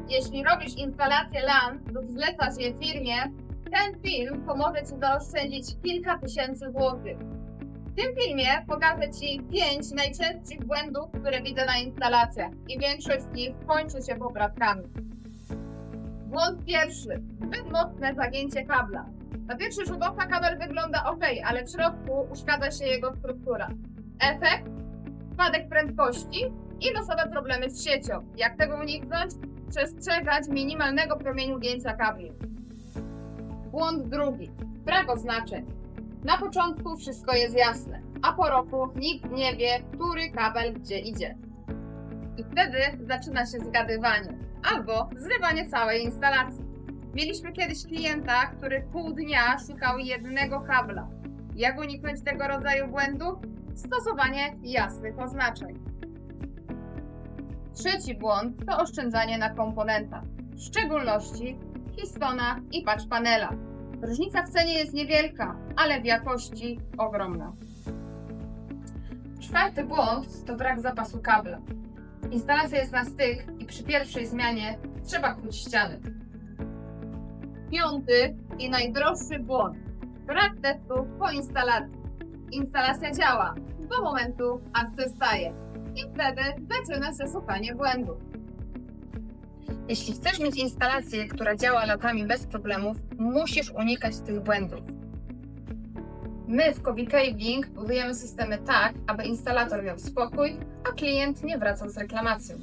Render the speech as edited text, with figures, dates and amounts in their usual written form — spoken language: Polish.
Jeśli robisz instalację LAN lub zlecasz je firmie, ten film pomoże Ci zaoszczędzić kilka tysięcy złotych. W tym filmie pokażę Ci 5 najczęstszych błędów, które widzę na instalacjach i większość z nich kończy się poprawkami. Błąd pierwszy. Zbyt mocne zagięcie kabla. Na pierwszy rzut oka kabel wygląda ok, ale w środku uszkadza się jego struktura. Efekt? Spadek prędkości i losowe problemy z siecią. Jak tego uniknąć? Przestrzegać minimalnego promieniu gięcia kabli. Błąd drugi. Brak oznaczeń. Na początku wszystko jest jasne, a po roku nikt nie wie, który kabel gdzie idzie. I wtedy zaczyna się zgadywanie albo zrywanie całej instalacji. Mieliśmy kiedyś klienta, który pół dnia szukał jednego kabla. Jak uniknąć tego rodzaju błędu? Stosowanie jasnych oznaczeń. Trzeci błąd to oszczędzanie na komponentach, w szczególności pistona i patch panela. Różnica w cenie jest niewielka, ale w jakości ogromna. Czwarty błąd to brak zapasu kabla. Instalacja jest na styk i przy pierwszej zmianie trzeba kłuć ściany. Piąty i najdroższy błąd. Brak testów po instalacji. Instalacja działa do momentu, aż przestaje. I wtedy zaczyna się szukanie błędów. Jeśli chcesz mieć instalację, która działa latami bez problemów, musisz unikać tych błędów. My w Kobi Cabling budujemy systemy tak, aby instalator miał spokój, a klient nie wracał z reklamacją.